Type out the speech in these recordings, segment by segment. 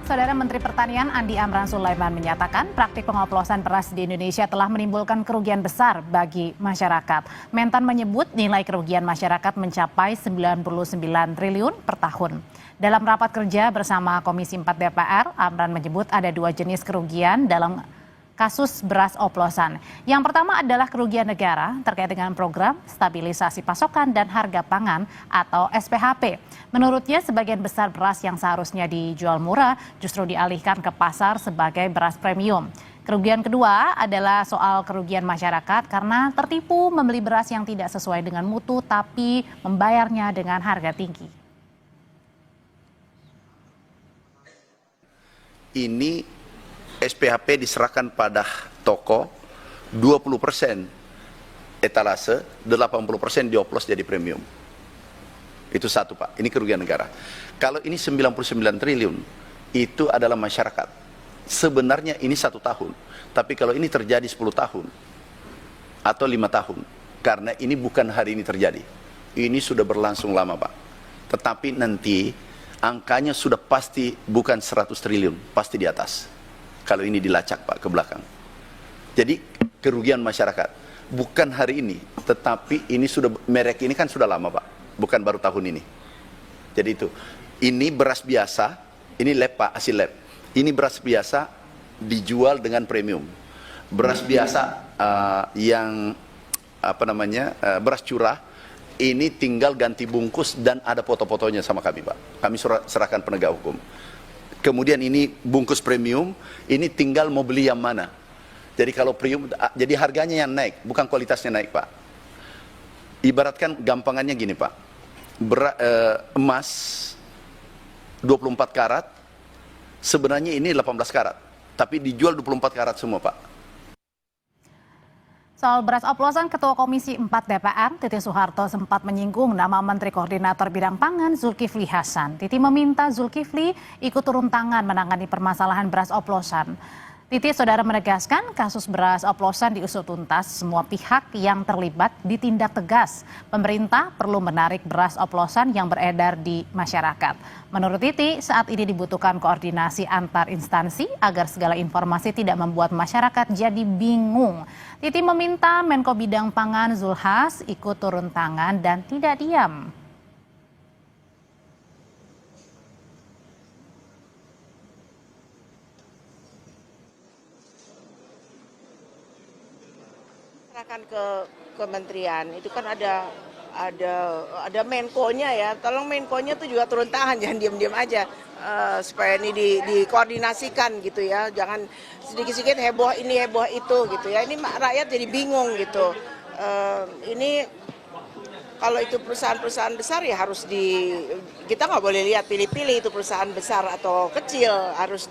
Saudara Menteri Pertanian Andi Amran Sulaiman menyatakan praktik pengoplosan beras di Indonesia telah menimbulkan kerugian besar bagi masyarakat. Mentan menyebut nilai kerugian masyarakat mencapai 99 triliun per tahun. Dalam rapat kerja bersama Komisi 4 DPR, Amran menyebut ada dua jenis kerugian dalam kasus beras oplosan. Yang pertama adalah kerugian negara terkait dengan program stabilisasi pasokan dan harga pangan atau SPHP. Menurutnya sebagian besar beras yang seharusnya dijual murah justru dialihkan ke pasar sebagai beras premium. Kerugian kedua adalah soal kerugian masyarakat karena tertipu membeli beras yang tidak sesuai dengan mutu tapi membayarnya dengan harga tinggi. Ini SPHP diserahkan pada toko 20% etalase, 80% dioplos jadi premium. Itu satu Pak, ini kerugian negara. Kalau ini 99 triliun, itu adalah masyarakat. Sebenarnya ini 1 tahun, tapi kalau ini terjadi 10 tahun atau 5 tahun, karena ini bukan hari ini terjadi. Ini sudah berlangsung lama Pak. Tetapi nanti angkanya sudah pasti bukan 100 triliun, pasti di atas. Kalau ini dilacak Pak ke belakang. Jadi kerugian masyarakat bukan hari ini, tetapi ini sudah, merek ini kan sudah lama Pak, bukan baru tahun ini. Jadi itu, ini beras biasa, ini lab Pak, hasil lab. Ini beras biasa dijual dengan premium. Beras biasa yang beras curah, ini tinggal ganti bungkus dan ada foto-fotonya sama kami Pak. Kami serahkan penegak hukum. Kemudian ini bungkus premium, ini tinggal mau beli yang mana. Jadi kalau premium, jadi harganya yang naik, bukan kualitasnya naik Pak. Ibaratkan gampangannya gini Pak, emas 24 karat, sebenarnya ini 18 karat, tapi dijual 24 karat semua Pak. Soal beras oplosan, Ketua Komisi 4 DPR, Titi Soeharto sempat menyinggung nama Menteri Koordinator Bidang Pangan Zulkifli Hasan. Titi meminta Zulkifli ikut turun tangan menangani permasalahan beras oplosan. Titi saudara menegaskan kasus beras oplosan diusut tuntas, semua pihak yang terlibat ditindak tegas. Pemerintah perlu menarik beras oplosan yang beredar di masyarakat. Menurut Titi, saat ini dibutuhkan koordinasi antar instansi agar segala informasi tidak membuat masyarakat jadi bingung. Titi meminta Menko Bidang Pangan Zulhas ikut turun tangan dan tidak diam. Serahkan ke kementerian itu kan ada Menko-nya ya, tolong Menko-nya tuh juga turun tangan, jangan diam-diam aja supaya ini dikoordinasikan gitu ya, jangan sedikit-sedikit heboh ini heboh itu gitu ya, ini rakyat jadi bingung gitu. Ini kalau itu perusahaan-perusahaan besar ya harus kita nggak boleh lihat pilih-pilih itu perusahaan besar atau kecil, harus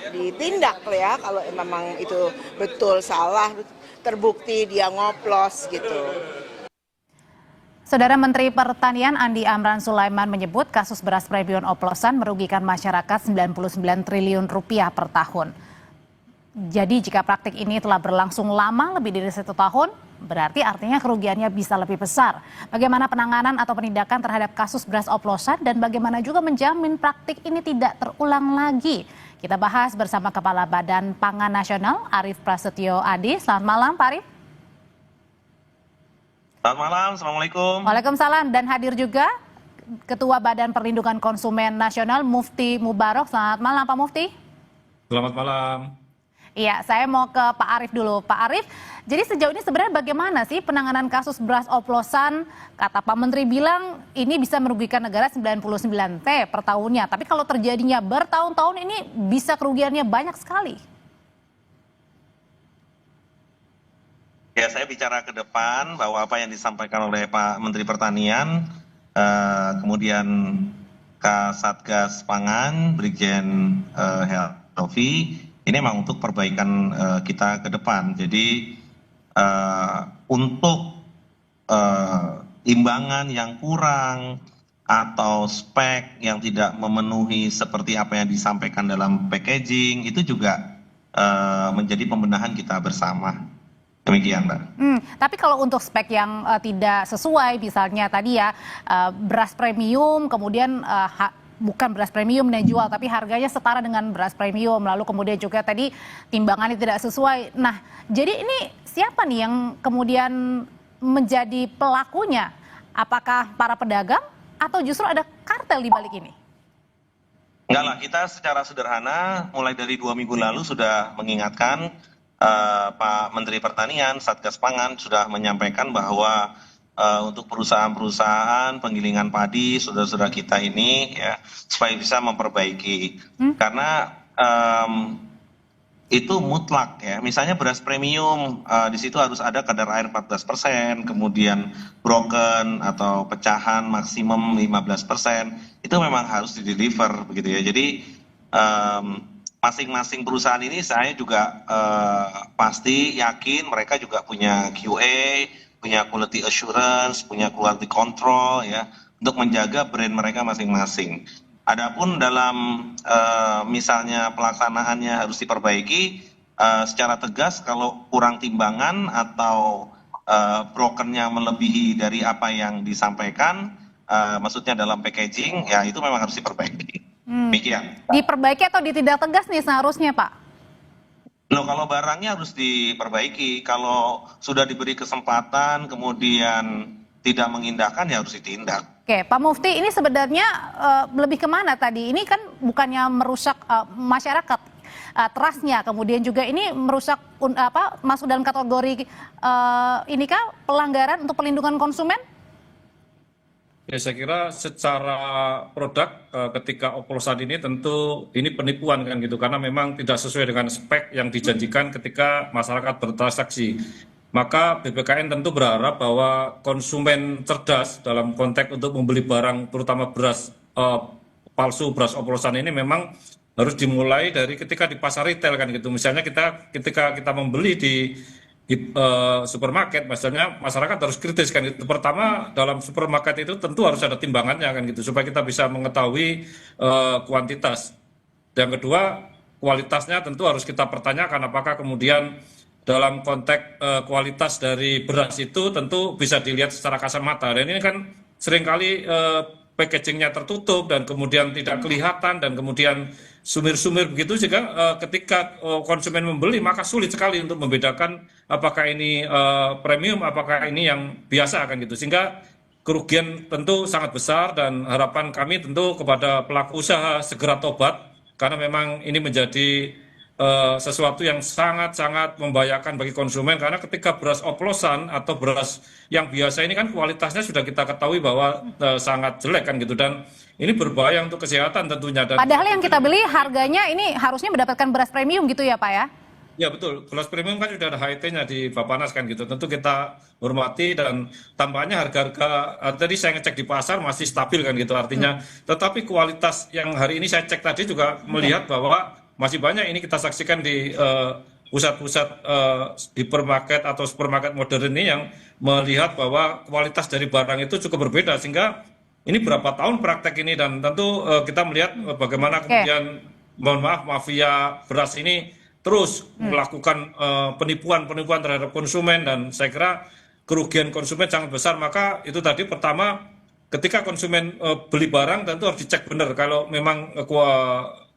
ditindak ya kalau memang itu betul salah, terbukti dia ngoplos gitu. Saudara Menteri Pertanian Andi Amran Sulaiman menyebut kasus beras premium oplosan merugikan masyarakat 99 triliun rupiah per tahun. Jadi jika praktik ini telah berlangsung lama lebih dari 1 tahun, berarti artinya kerugiannya bisa lebih besar. Bagaimana penanganan atau penindakan terhadap kasus beras oplosan dan bagaimana juga menjamin praktik ini tidak terulang lagi? Kita bahas bersama Kepala Badan Pangan Nasional Arief Prasetyo Adi. Selamat malam Pak Arief. Selamat malam, Assalamualaikum. Waalaikumsalam, dan hadir juga Ketua Badan Perlindungan Konsumen Nasional Mufti Mubarok. Selamat malam Pak Mufti. Selamat malam. Iya, saya mau ke Pak Arief dulu. Pak Arief, jadi sejauh ini sebenarnya bagaimana sih penanganan kasus beras oplosan? Kata Pak Menteri bilang ini bisa merugikan negara 99 T per tahunnya. Tapi kalau terjadinya bertahun-tahun ini bisa kerugiannya banyak sekali. Ya, saya bicara ke depan bahwa apa yang disampaikan oleh Pak Menteri Pertanian, kemudian Kasatgas Pangan, Brigjen Heldovi, ini memang untuk perbaikan kita ke depan. Jadi untuk imbangan yang kurang atau spek yang tidak memenuhi seperti apa yang disampaikan dalam packaging, itu juga menjadi pembenahan kita bersama. Demikian, Mbak. Tapi kalau untuk spek yang tidak sesuai, misalnya tadi ya beras premium, kemudian bukan beras premium yang jual, tapi harganya setara dengan beras premium. Lalu kemudian juga tadi timbangannya tidak sesuai. Nah, jadi ini siapa nih yang kemudian menjadi pelakunya? Apakah para pedagang atau justru ada kartel di balik ini? Enggak lah, kita secara sederhana mulai dari 2 minggu lalu sudah mengingatkan Pak Menteri Pertanian, Satgas Pangan sudah menyampaikan bahwa untuk perusahaan-perusahaan penggilingan padi saudara-saudara kita ini ya supaya bisa memperbaiki karena itu mutlak ya. Misalnya beras premium di situ harus ada kadar air 14%, kemudian broken atau pecahan maksimum 15%. Itu memang harus di-deliver begitu ya. Jadi masing-masing perusahaan ini saya juga pasti yakin mereka juga punya QA, punya quality assurance, punya quality control ya untuk menjaga brand mereka masing-masing. Adapun dalam misalnya pelaksanaannya harus diperbaiki secara tegas kalau kurang timbangan atau brokernya melebihi dari apa yang disampaikan, maksudnya dalam packaging ya itu memang harus diperbaiki. Demikian. Diperbaiki atau ditindak tegas nih seharusnya, Pak? Loh, kalau barangnya harus diperbaiki, kalau sudah diberi kesempatan kemudian tidak mengindahkan ya harus ditindak. Oke, Pak Mufti, ini sebenarnya lebih kemana tadi? Ini kan bukannya merusak masyarakat, trustnya, kemudian juga ini merusak masuk dalam kategori ini kah pelanggaran untuk perlindungan konsumen? Ya, saya kira secara produk ketika oplosan ini tentu ini penipuan kan gitu karena memang tidak sesuai dengan spek yang dijanjikan ketika masyarakat bertransaksi. Maka BPKN tentu berharap bahwa konsumen cerdas dalam konteks untuk membeli barang terutama beras palsu, beras oplosan ini memang harus dimulai dari ketika di pasar retail kan gitu. Misalnya ketika kita membeli di supermarket, misalnya masyarakat harus kritis kan gitu. Pertama dalam supermarket itu tentu harus ada timbangannya kan gitu supaya kita bisa mengetahui kuantitas. Yang kedua kualitasnya tentu harus kita pertanyakan apakah kemudian dalam konteks kualitas dari beras itu tentu bisa dilihat secara kasat mata. Dan ini kan seringkali packagingnya tertutup dan kemudian tidak kelihatan dan kemudian sumir-sumir begitu sehingga ketika konsumen membeli maka sulit sekali untuk membedakan apakah ini premium, apakah ini yang biasa kan gitu. Sehingga kerugian tentu sangat besar dan harapan kami tentu kepada pelaku usaha segera tobat karena memang ini menjadi sesuatu yang sangat-sangat membahayakan bagi konsumen karena ketika beras oplosan atau beras yang biasa ini kan kualitasnya sudah kita ketahui bahwa sangat jelek kan gitu dan ini berbahaya untuk kesehatan tentunya. Dan padahal yang kita beli harganya ini harusnya mendapatkan beras premium gitu ya Pak ya? Ya betul, beras premium kan sudah ada HIT-nya di Bappenas kan gitu. Tentu kita hormati dan tampaknya harga-harga tadi saya ngecek di pasar masih stabil kan gitu artinya. Tetapi kualitas yang hari ini saya cek tadi juga melihat bahwa masih banyak ini kita saksikan di pusat-pusat hipermarket atau supermarket modern ini yang melihat bahwa kualitas dari barang itu cukup berbeda sehingga ini berapa tahun praktek ini dan tentu kita melihat bagaimana kemudian mohon maaf mafia beras ini terus melakukan penipuan-penipuan terhadap konsumen dan saya kira kerugian konsumen sangat besar. Maka itu tadi pertama ketika konsumen beli barang tentu harus dicek benar kalau memang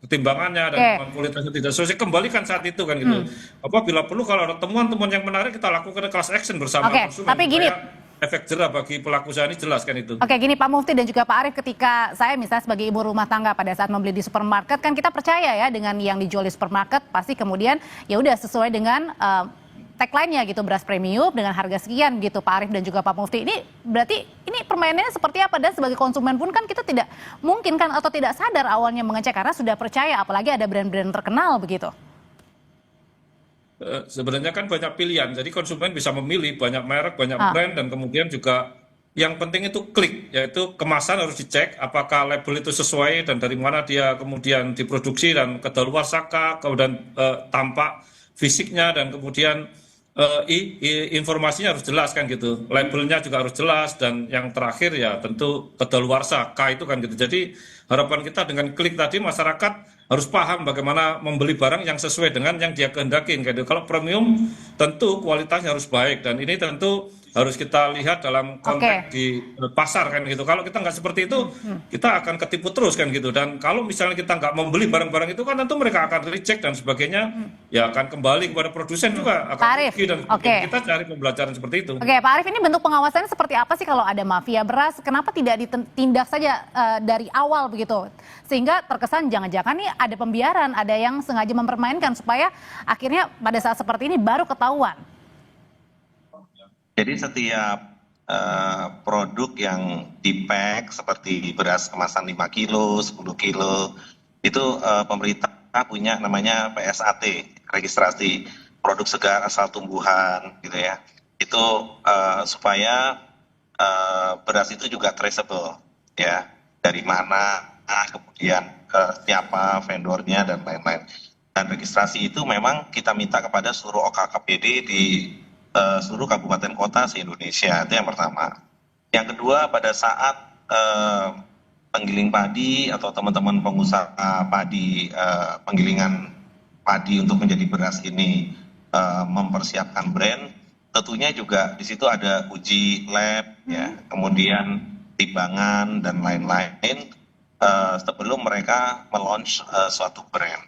ketimbangannya dan kualitasnya tidak sesuai kembalikan saat itu kan gitu. Apabila perlu kalau ada temuan-temuan yang menarik kita lakukan class action bersama konsumen. Tapi gini, efek jerah bagi pelaku usaha ini jelas kan itu. Oke, gini Pak Mufti dan juga Pak Arief, ketika saya misalnya sebagai ibu rumah tangga pada saat membeli di supermarket kan kita percaya ya dengan yang dijual di supermarket pasti kemudian ya udah sesuai dengan tagline-nya gitu, beras premium dengan harga sekian gitu Pak Arief dan juga Pak Mufti. Ini berarti ini permainannya seperti apa dan sebagai konsumen pun kan kita tidak mungkin kan atau tidak sadar awalnya mengecek karena sudah percaya apalagi ada brand-brand terkenal begitu. Sebenarnya kan banyak pilihan, jadi konsumen bisa memilih banyak merek, banyak brand dan kemudian juga yang penting itu klik, yaitu kemasan harus dicek apakah label itu sesuai dan dari mana dia kemudian diproduksi dan kedaluarsakah, kemudian tampak fisiknya dan kemudian informasinya harus jelas kan gitu, labelnya juga harus jelas dan yang terakhir ya tentu kedaluarsa K itu kan gitu. Jadi harapan kita dengan klik tadi masyarakat harus paham bagaimana membeli barang yang sesuai dengan yang dia kehendaki gitu. Kalau premium tentu kualitasnya harus baik dan ini tentu harus kita lihat dalam konteks di pasar kan gitu. Kalau kita nggak seperti itu, kita akan ketipu terus kan gitu. Dan kalau misalnya kita nggak membeli barang-barang itu kan tentu mereka akan reject dan sebagainya, ya akan kembali kepada produsen juga akan Pak Arief, rugi dan sebagainya. Kita cari pembelajaran seperti itu. Oke, Pak Arief, ini bentuk pengawasannya seperti apa sih kalau ada mafia beras? Kenapa tidak ditindak saja dari awal begitu? Sehingga terkesan jangan-jangan nih ada pembiaran, ada yang sengaja mempermainkan supaya akhirnya pada saat seperti ini baru ketahuan. Jadi setiap produk yang di-pack seperti beras kemasan 5 kilo, 10 kilo, itu pemerintah punya namanya PSAT, registrasi produk segar asal tumbuhan gitu ya. Itu supaya beras itu juga traceable ya, dari mana, kemudian siapa vendornya dan lain-lain. Dan registrasi itu memang kita minta kepada seluruh OKKPD di seluruh kabupaten kota se-Indonesia. Itu yang pertama. Yang kedua, pada saat penggiling padi atau teman-teman pengusaha padi, penggilingan padi untuk menjadi beras ini mempersiapkan brand, tentunya juga di situ ada uji lab, ya, kemudian timbangan dan lain-lain sebelum mereka melaunch suatu brand.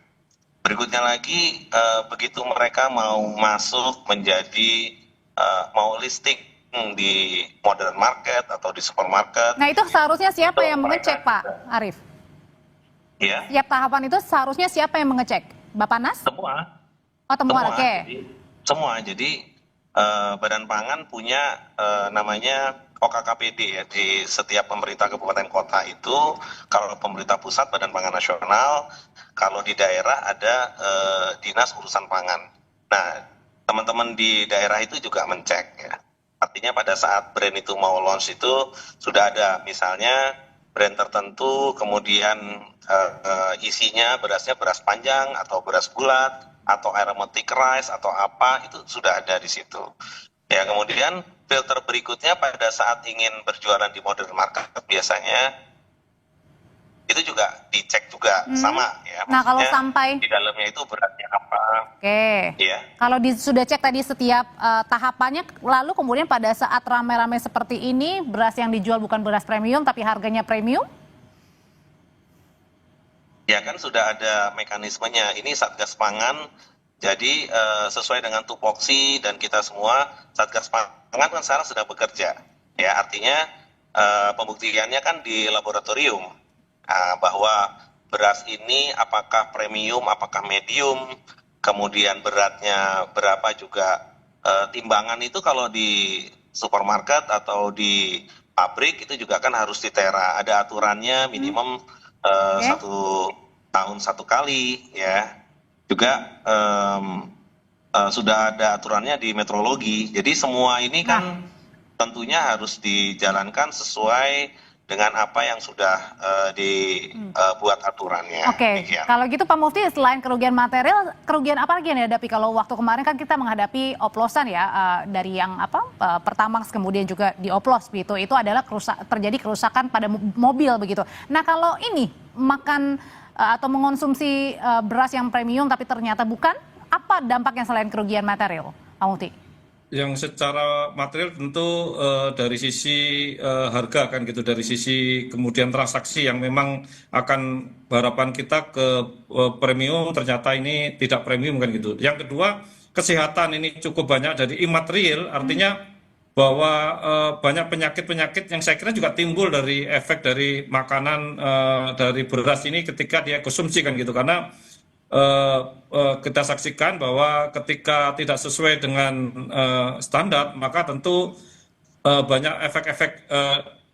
Berikutnya lagi, begitu mereka mau masuk menjadi mau listing di modern market atau di supermarket. Nah, itu seharusnya siapa yang mengecek, Pak Arief? Ya. Setiap tahapan itu seharusnya siapa yang mengecek? Bappenas? Semua. Oh, temuan, oke. Semua. Jadi Badan Pangan punya namanya OKKPD ya, di setiap pemerintah kabupaten kota itu. Kalau pemerintah pusat Badan Pangan Nasional, kalau di daerah ada Dinas Urusan Pangan. Nah, teman-teman di daerah itu juga mencek ya. Artinya pada saat brand itu mau launch itu sudah ada misalnya brand tertentu, kemudian isinya berasnya beras panjang atau beras bulat atau aromatic rice atau apa, itu sudah ada di situ. Ya, kemudian filter berikutnya pada saat ingin berjualan di modern market biasanya itu juga dicek juga sama ya. Nah, kalau sampai di dalamnya itu beratnya apa? Oke. Ya. Kalau sudah cek tadi setiap tahapannya, lalu kemudian pada saat rame-rame seperti ini, beras yang dijual bukan beras premium tapi harganya premium? Ya kan sudah ada mekanismenya. Ini Satgas Pangan, jadi sesuai dengan tupoksi dan kita semua, Satgas Pangan kan sekarang sedang bekerja. Ya, artinya pembuktiannya kan di laboratorium bahwa beras ini apakah premium, apakah medium, kemudian beratnya berapa juga. Timbangan itu kalau di supermarket atau di pabrik itu juga kan harus ditera. Ada aturannya minimum 1 tahun 1 kali ya. Juga sudah ada aturannya di metrologi. Jadi semua ini kan tentunya harus dijalankan sesuai dengan apa yang sudah dibuat aturannya. Oke, kalau gitu Pak Mufti, selain kerugian material, kerugian apa lagi yang dihadapi? Kalau waktu kemarin kan kita menghadapi oplosan ya, dari yang Pertamax kemudian juga dioplos begitu, itu adalah terjadi kerusakan pada mobil begitu. Nah, kalau ini makan atau mengonsumsi beras yang premium tapi ternyata bukan, apa dampaknya selain kerugian material, Pak Mufti? Yang secara material tentu dari sisi harga kan gitu, dari sisi kemudian transaksi yang memang akan harapan kita ke premium, ternyata ini tidak premium kan gitu. Yang kedua, kesehatan ini cukup banyak dari imaterial, artinya bahwa banyak penyakit-penyakit yang saya kira juga timbul dari efek dari makanan dari beras ini ketika dia konsumsi kan gitu, karena kita saksikan bahwa ketika tidak sesuai dengan standar, maka tentu banyak efek-efek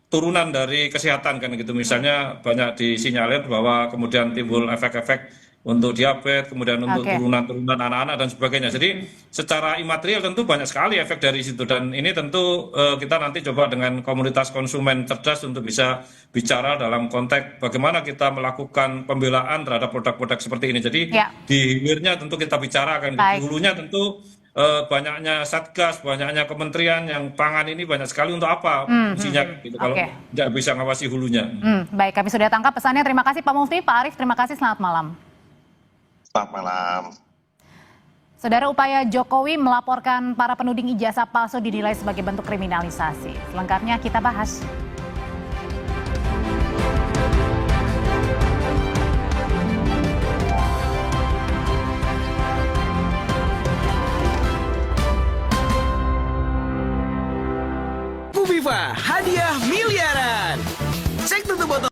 turunan dari kesehatan kan gitu. Misalnya banyak disinyalir bahwa kemudian timbul efek-efek untuk diabetes, kemudian untuk turunan-turunan anak-anak dan sebagainya. Jadi secara imaterial tentu banyak sekali efek dari situ, dan ini tentu kita nanti coba dengan komunitas konsumen cerdas untuk bisa bicara dalam konteks bagaimana kita melakukan pembelaan terhadap produk-produk seperti ini. Jadi di hilirnya tentu kita bicarakan, di hulunya tentu banyaknya satgas, banyaknya kementerian yang pangan ini banyak sekali untuk apa fungsinya gitu, kalau tidak bisa ngawasi hulunya. Baik, kami sudah tangkap pesannya. Terima kasih Pak Mufti. Pak Arief, terima kasih, selamat malam. Selamat malam. Saudara, upaya Jokowi melaporkan para penuding ijazah palsu dinilai sebagai bentuk kriminalisasi. Selengkapnya kita bahas. Viva hadiah miliaran. Cek tutup botol.